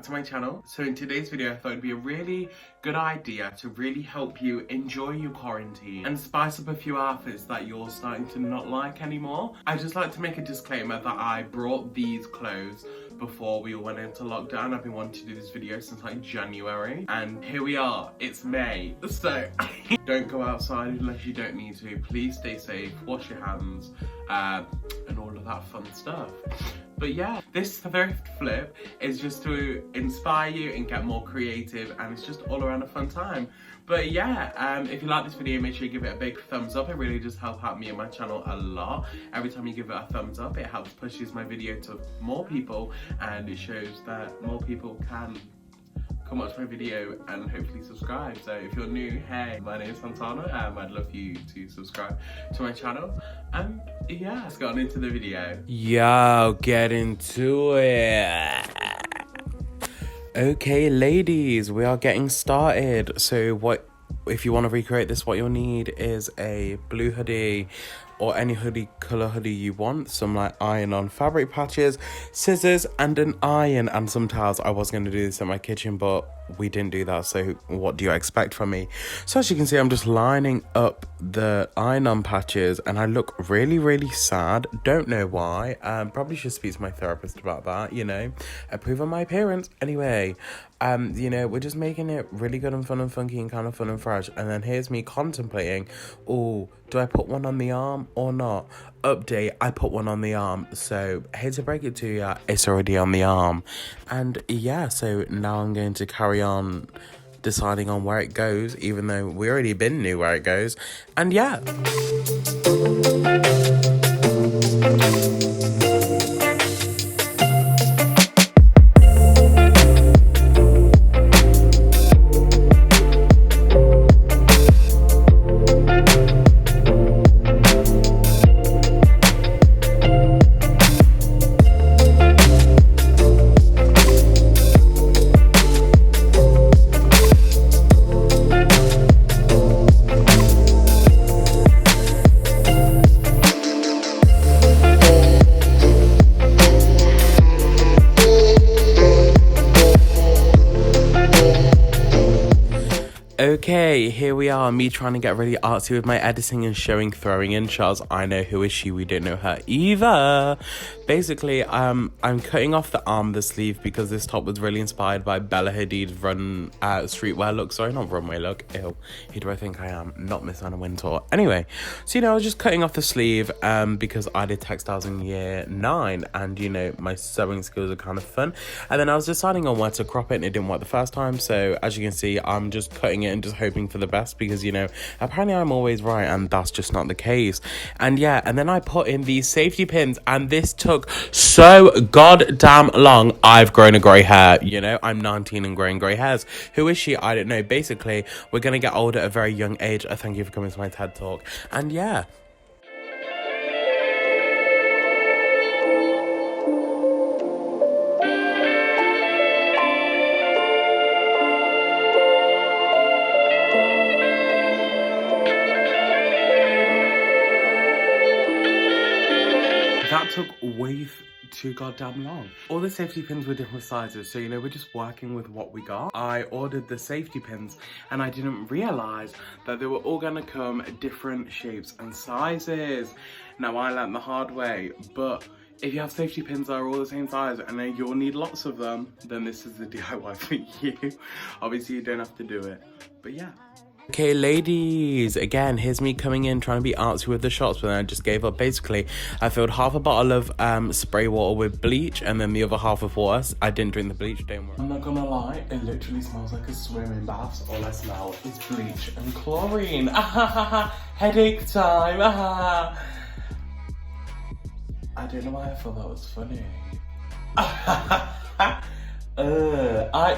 to my channel. So in today's video, I thought it'd be a really good idea to really help you enjoy your quarantine and spice up a few outfits that you're starting to not like anymore. I just like to make a disclaimer that I brought these clothes before we all went into lockdown. I've been wanting to do this video since like January, and here we are, it's May. So don't go outside unless you don't need to. Please stay safe, wash your hands, and all of that fun stuff. But yeah, this thrift flip is just to inspire you and get more creative, and it's just all around a fun time. But yeah, if you like this video, make sure you give it a big thumbs up. It really does help out me and my channel a lot. Every time you give it a thumbs up, it helps pushes my video to more people, and it shows that more people can come watch my video and hopefully subscribe. So if you're new, hey, my name is Santana. I'd love you to subscribe to my channel. And yeah, let's get on into the video. Yo, get into it. Okay, ladies, we are getting started. So if you want to recreate this, what you'll need is a blue hoodie or any color hoodie you want, some like iron-on fabric patches, scissors, and an iron, and some towels. I was going to do this in my kitchen, but we didn't do that, so what do you expect from me? So as you can see, I'm just lining up the iron-on patches, and I look really, really sad. Don't know why. Probably should speak to my therapist about that, you know, approve of my appearance. Anyway, you know, we're just making it really good and fun and funky and kind of fun and fresh. And then here's me contemplating, oh, do I put one on the arm or not? Update, I put one on the arm. So hate to break it to you, it's already on the arm. And yeah, so now I'm going to carry on deciding on where it goes, even though we already knew where it goes. And yeah. Okay, here we are, me trying to get really artsy with my editing and throwing in shots. I know, who is she? We don't know her either. Basically, I'm cutting off the arm of the sleeve because this top was really inspired by Bella Hadid's streetwear look. Sorry, not runway look. Ew, who do I think I am? Not Miss Anna Wintour. Anyway, so, you know, I was just cutting off the sleeve because I did textiles in year 9, and, you know, my sewing skills are kind of fun. And then I was deciding on where to crop it, and it didn't work the first time. So, as you can see, I'm just cutting it and just hoping for the best because, you know, apparently I'm always right, and that's just not the case. And yeah, and then I put in these safety pins, and this took so goddamn long. I've grown a grey hair, you know, I'm 19 and growing grey hairs. Who is she? I don't know. Basically, we're gonna get older at a very young age. Thank you for coming to my TED Talk. And yeah. That took way too goddamn long. All the safety pins were different sizes, so, you know, we're just working with what we got. I ordered the safety pins, and I didn't realize that they were all gonna come different shapes and sizes. Now, I learned the hard way, but if you have safety pins that are all the same size and then you'll need lots of them, then this is the DIY for you. Obviously, you don't have to do it, but yeah. Okay, ladies, again, here's me coming in trying to be artsy with the shots, but then I just gave up. Basically, I filled half a bottle of spray water with bleach and then the other half with water. I didn't drink the bleach, don't worry. I'm not gonna lie, it literally smells like a swimming bath. All I smell is bleach and chlorine. Headache time. I don't know why I thought that was funny.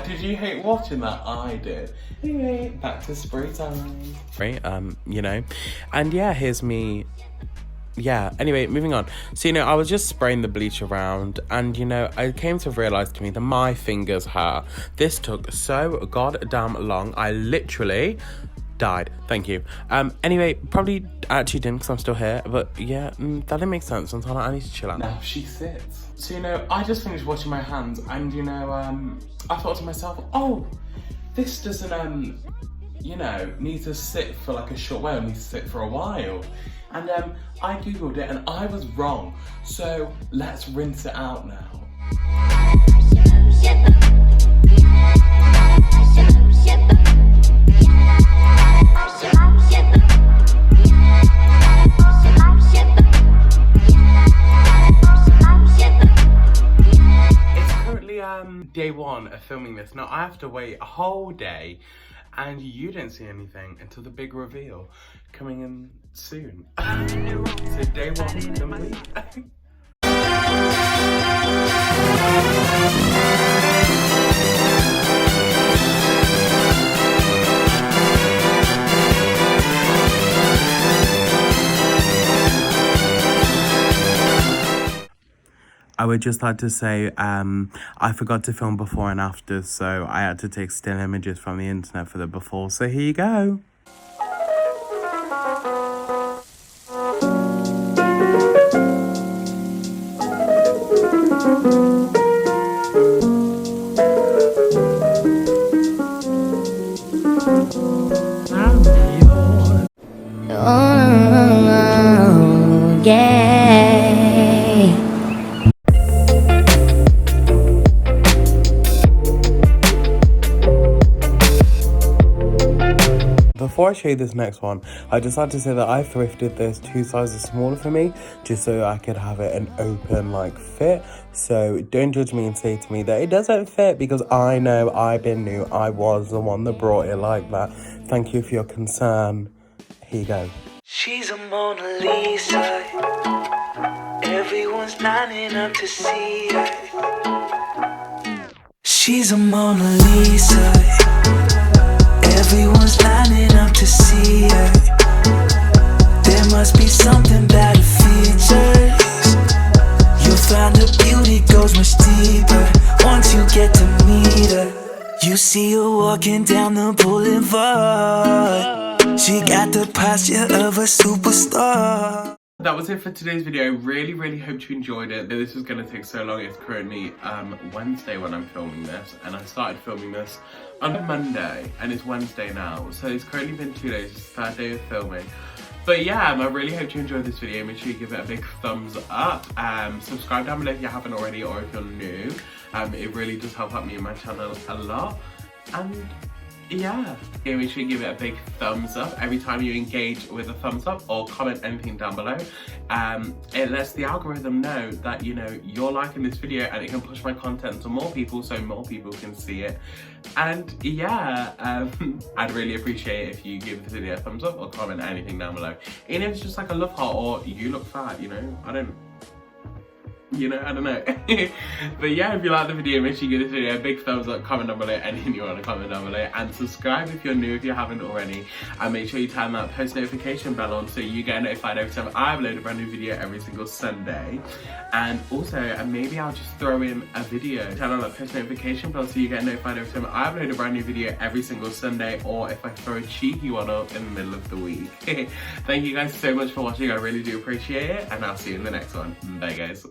Did you hate watching that? I did. Anyway, back to spray time. Right, you know, and yeah, here's me. Yeah, anyway, moving on. So, you know, I was just spraying the bleach around, and, you know, I came to realize to me that my fingers hurt. This took so goddamn long. I literally died. Thank you. Anyway, probably actually didn't because I'm still here. But yeah, that didn't make sense. Santana, I need to chill out. Now she sits. So, you know, I just finished washing my hands and, you know, I thought to myself, oh, this doesn't, you know, need to sit for like a short while. It needs to sit for a while. And I googled it and I was wrong. So let's rinse it out now. Day one of filming this. Now I have to wait a whole day and you don't see anything until the big reveal coming in soon. So day one complete. I would just like to say, I forgot to film before and after, so I had to take still images from the internet for the before, so here you go. Oh, yeah. Before I show you this next one, I just had to say that I thrifted this 2 sizes smaller for me, just so I could have it an open like fit. So don't judge me and say to me that it doesn't fit, because I know I've been new. I was the one that brought it like that. Thank you for your concern. Here you go. She's a Mona Lisa. Everyone's lining up to see her. She's a Mona Lisa. Everyone's lining up to see her. There must be something about her features. You'll find her beauty goes much deeper once you get to meet her. You see her walking down the boulevard. She got the posture of a superstar. That was it for today's video. Really hope you enjoyed it. This was going to take so long. It's currently Wednesday when I'm filming this, and I started filming this on Monday, and it's Wednesday now. So it's currently been 2 days. It's the third day of filming. But yeah, I really hope you enjoyed this video. Make sure you give it a big thumbs up. Subscribe down below if you haven't already, or if you're new. It really does help out me and my channel a lot. And yeah, make sure you give it a big thumbs up every time you engage with a thumbs up or comment anything down below. It lets the algorithm know that, you know, you're liking this video, and it can push my content to more people so more people can see it. And yeah, I'd really appreciate it if you give this video a thumbs up or comment anything down below. Even if it's just like a love heart or you look fat, you know, I don't know. But yeah, if you like the video, make sure you give this video a big thumbs up, comment down below anything you want to comment down below, and subscribe if you're new, if you haven't already, and make sure you turn that post notification bell on so you get notified every time I upload a brand new video every single Sunday. And also, maybe I'll just throw in a video, turn on that post notification bell so you get notified every time I upload a brand new video every single Sunday, or if I throw a cheeky one up in the middle of the week. Thank you guys so much for watching. I really do appreciate it, and I'll see you in the next one. Bye guys.